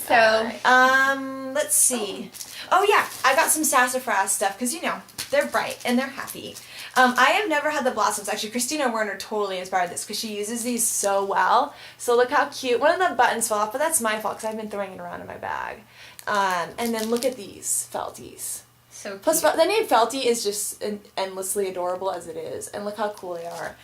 So, let's see. Oh yeah, I got some sassafras stuff because they're bright and they're happy. I have never had the blossoms. Actually, Christina Werner totally inspired this because she uses these so well. So look how cute. One of the buttons fell off, but that's my fault because I've been throwing it around in my bag. And then look at these felties. So cute. Plus, the name Felty is just endlessly adorable as it is. And look how cool they are.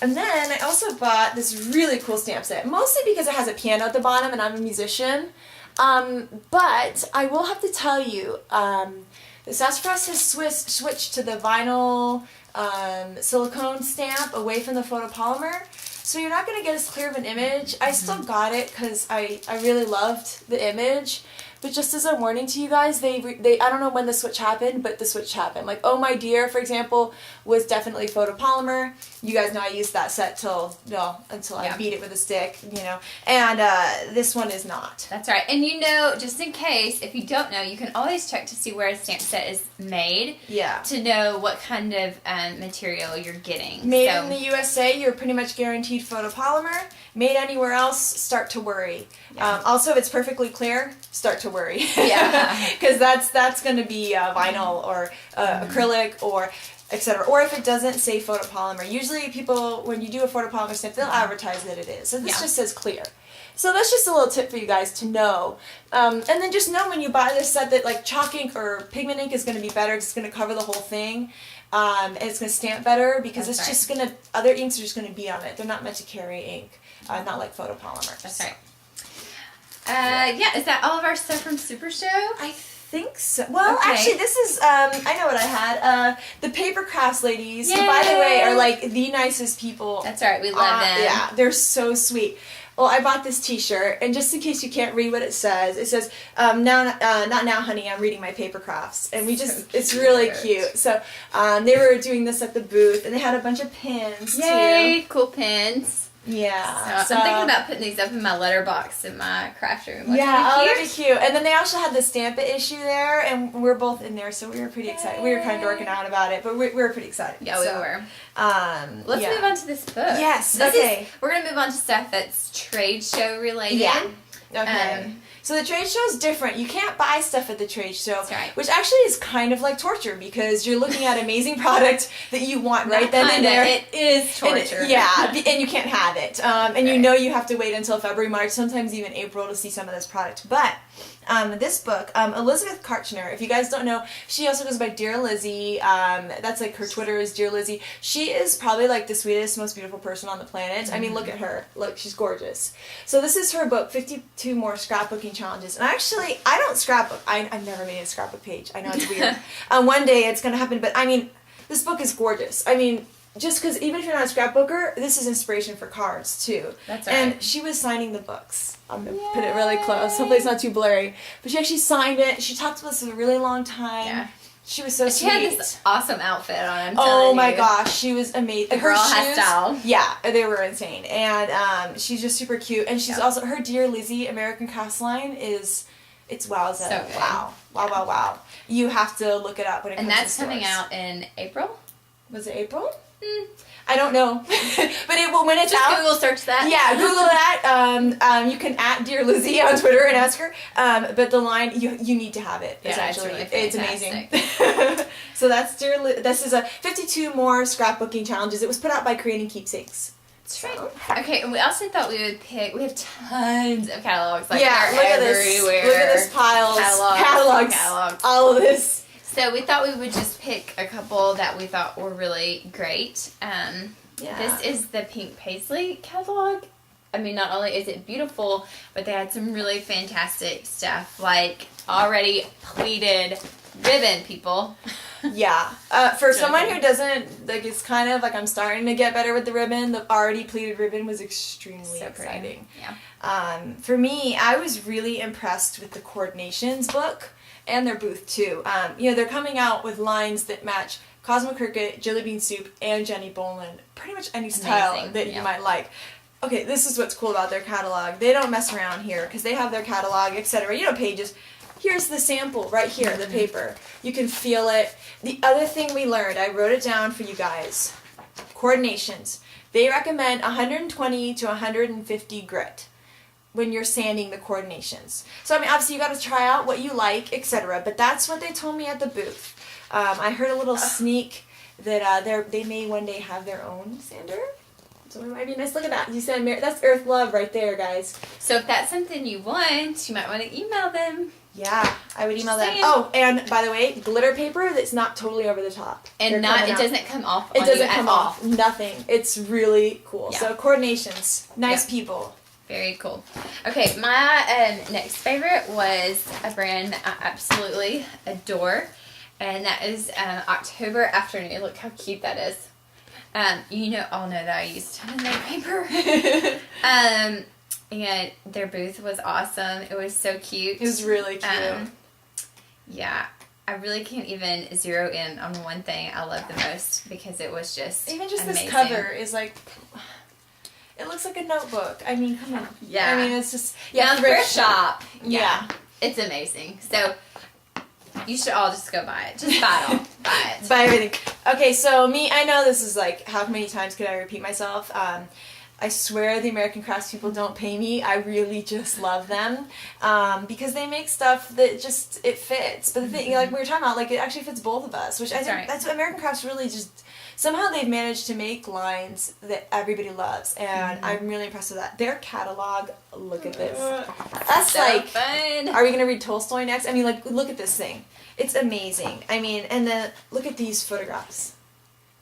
And then I also bought this really cool stamp set, mostly because it has a piano at the bottom and I'm a musician. But I will have to tell you, the Sassafras has switched to the vinyl silicone stamp away from the photopolymer. So you're not going to get as clear of an image. I still got it because I really loved the image. But just as a warning to you guys, they I don't know when the switch happened, but the switch happened. Like, Oh My Dear, for example, was definitely photopolymer. You guys know I used that set until I beat it with a stick, And this one is not. That's right. And just in case, if you don't know, you can always check to see where a stamp set is made. Yeah. To know what kind of material you're getting. Made in the USA, you're pretty much guaranteed photopolymer. Made anywhere else, start to worry. Yeah. Also, if it's perfectly clear, start to worry. Yeah. Because that's going to be vinyl or acrylic or etc. Or if it doesn't say photopolymer. Usually people, when you do a photopolymer stamp, they'll advertise that it is. So this just says clear. So that's just a little tip for you guys to know. And then just know when you buy this set that like chalk ink or pigment ink is going to be better because it's going to cover the whole thing. And it's going to stamp better because That's it's right. just going to, other inks are just going to be on it. They're not meant to carry ink, not like photopolymer. That's right. Is that all of our stuff from Super Show? I think so. Well, Okay. actually, this is, I know what I had. The Paper Crafts ladies, who, by the way, are like the nicest people. That's right. We love them. Yeah, they're so sweet. Well, I bought this t-shirt, and just in case you can't read what it says, not now, honey, I'm reading my paper crafts. And it's really cute. So, they were doing this at the booth, and they had a bunch of pins, Yay! too. Cool pins. Yeah. So I'm thinking about putting these up in my letterbox in my craft room. Wouldn't Yeah, that be that'd be cute. And then they also had the Stamp It issue there, and we're both in there, so we were pretty excited. We were kind of dorking out about it, but we were pretty excited. Yeah, we were. Let's Move on to this book. Yes, okay. We're going to move on to stuff that's trade show related. Yeah. Okay. So the trade show is different. You can't buy stuff at the trade show, That's right. which actually is kind of like torture because you're looking at amazing product that you want right then and there. It is torture. And you can't have it. And you know you have to wait until February, March, sometimes even April to see some of this product. But this book, Elizabeth Karchner, if you guys don't know, she also goes by Dear Lizzie. That's like her Twitter is Dear Lizzie. She is probably like the sweetest, most beautiful person on the planet. I mean, look at her. Look, she's gorgeous. So this is her book, 52 More Scrapbooking Challenges. And actually, I don't scrapbook. I've never made a scrapbook page. I know it's weird. One day it's going to happen. But I mean, this book is gorgeous. I mean, just because even if you're not a scrapbooker, this is inspiration for cards too. That's right. And she was signing the books. I'm going to put it really close. Hopefully it's not too blurry. But she actually signed it. She talked to us for a really long time. Yeah. She was so She sweet. had this awesome outfit on. I'm Oh telling my you. gosh, she was amazing. The girl has style. Yeah, they were insane. And she's just super cute. And she's also, her Dear Lizzie American Crafts line is, it's wowza. So good. Wow. Wow, wow, wow. You have to look it up when it And comes that's to coming stores. out in April? Was it April? I don't know. But it will, when it's Just out. Google search that. Yeah, Google that. You can @ Dear Lizzie on Twitter and ask her. But the line, you need to have it. Yeah, essentially, it's really amazing. fantastic. So that's this is a 52 more scrapbooking challenges. It was put out by Creating Keepsakes. That's right. Okay, and we also thought we would pick. We have tons of catalogs. Like Yeah, they're look at this. everywhere. Look at this piles. Catalogs. All of this. So we thought we would just pick a couple that we thought were really great. Yeah. This is the Pink Paisley catalog. I mean, not only is it beautiful, but they had some really fantastic stuff, like already pleated ribbon, people. Yeah. For someone who doesn't, like, it's kind of like I'm starting to get better with the ribbon. The already pleated ribbon was extremely exciting. Yeah. For me, I was really impressed with the Coordinations book and their booth too. They're coming out with lines that match Cosmo Cricket, Jelly Bean Soup, and Jenny Boland. Pretty much any style that you might like. Okay, this is what's cool about their catalog. They don't mess around here because they have their catalog, etc. Pages. Here's the sample right here, the paper. You can feel it. The other thing we learned, I wrote it down for you guys. Coordinations. They recommend 120 to 150 grit. when you're sanding the coordinations. So I mean, obviously you got to try out what you like, etc. But that's what they told me at the booth. I heard a little sneak that they may one day have their own sander. So it might be nice. Look at that. You said that's Earth Love right there, guys. So if that's something you want, you might want to email them. Yeah, I would email them. saying. Oh, and by the way, glitter paper that's not totally over the top. And They're not, coming it out. doesn't come off It on you doesn't at come all. off. Nothing. It's really cool. Yeah. So coordinations. Nice Yeah. people. Very cool. Okay, my next favorite was a brand I absolutely adore, and that is October Afternoon. Look how cute that is. All know that I use a ton of their paper. And their booth was awesome. It was so cute. It was really cute. Yeah, I really can't even zero in on one thing I love the most because it was just Even just amazing. this cover is like, it looks like a notebook. I mean, come on. Yeah. I mean, it's just Yeah, thrift shop. Yeah. It's amazing. So you should all just go buy it. Just buy it all. Buy it. Buy everything. Okay, so I know this is like, how many times could I repeat myself? I swear the American Crafts people don't pay me. I really just love them because they make stuff that just, it fits. But the thing, like we were talking about, like it actually fits both of us, which I think right. that's what American Crafts really just, somehow they've managed to make lines that everybody loves. And I'm really impressed with that. Their catalog, look at this. That's So like, fun. are we going to read Tolstoy next? I mean, like, look at this thing. It's amazing. I mean, and then look at these photographs.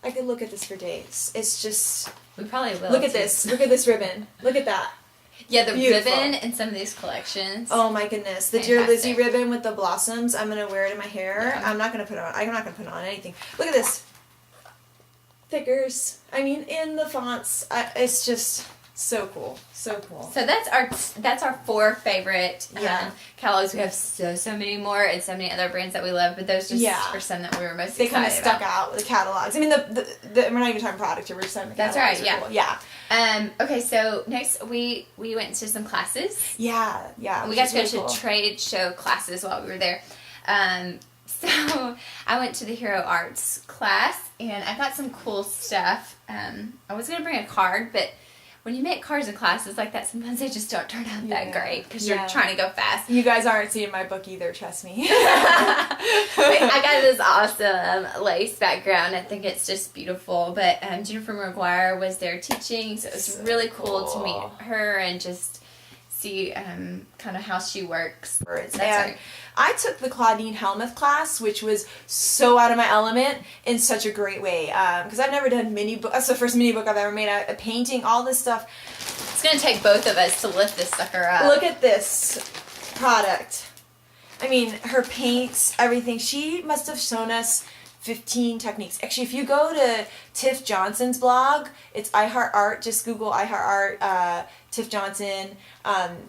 I could look at this for days. It's just... We probably will. Look at too. this. Look at this ribbon. Look at that. Yeah, the Beautiful. ribbon in some of these collections. Oh my goodness. The Dear Lizzie Fantastic. ribbon with the blossoms. I'm going to wear it in my hair. Yeah. I'm not going to put it on. I'm not going to put it on anything. Look at this. Thickers. I mean, in the fonts. It's just so cool. So cool. So that's our 4 favorite Yeah. catalogs. We have so many more and so many other brands that we love, but those just Yeah. are some that we were most They kind of excited stuck about. out with the catalogs. I mean, the we're not even talking product here. We're just talking the That's catalogs. right, are yeah. Cool. Yeah. Okay, so next we went to some classes. Yeah. Yeah. We which got is to go really to cool. trade show classes while we were there. So I went to the Hero Arts class and I got some cool stuff. I was going to bring a card, but when you make cards in classes like that, sometimes they just don't turn out that Yeah. great because Yeah. you're trying to go fast. You guys aren't seeing my book either, trust me. I got this awesome lace background. I think it's just beautiful. But Jennifer McGuire was there teaching, so it was So really cool to cool. meet her and just see kind of how she works. That's And right. I took the Claudine Helmuth class, which was so out of my element in such a great way. Because I've never done mini book. That's the first mini book I've ever made. A painting, all this stuff. It's going to take both of us to lift this sucker up. Look at this product. I mean, her paints, everything. She must have shown us 15 techniques. Actually, if you go to Tiff Johnson's blog, it's iHeartArt. Just Google iHeartArt, Tiff Johnson,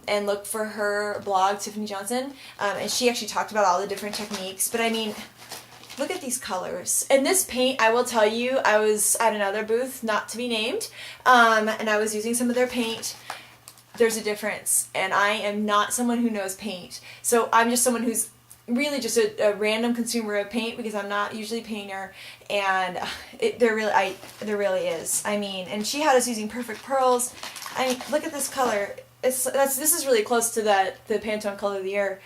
and look for her blog, Tiffany Johnson. And she actually talked about all the different techniques. But I mean, look at these colors. And this paint, I will tell you, I was at another booth, not to be named, and I was using some of their paint. There's a difference. And I am not someone who knows paint. So I'm just someone who's really just a random consumer of paint because I'm not usually a painter, and there really is. I mean, and she had us using Perfect Pearls. I mean, look at this color. This is really close to the Pantone Color of the Year.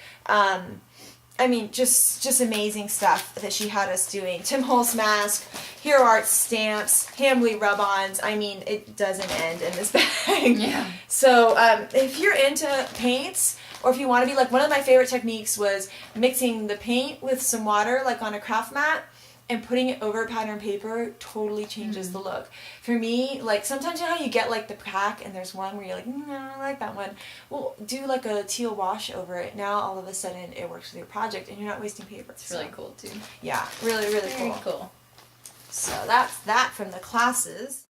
I mean, just amazing stuff that she had us doing. Tim Holtz mask, Hero Arts stamps, Hambly rub-ons. I mean, it doesn't end in this bag. Yeah. So if you're into paints, or if you want to be like, one of my favorite techniques was mixing the paint with some water, like on a craft mat, and putting it over pattern paper totally changes the look. For me, like sometimes you know how you get like the pack and there's one where you're like, no, I don't like that one. Well, do like a teal wash over it. Now all of a sudden it works with your project and you're not wasting paper. It's really cool too. Yeah, really, really Very cool. cool. So that's that from the classes.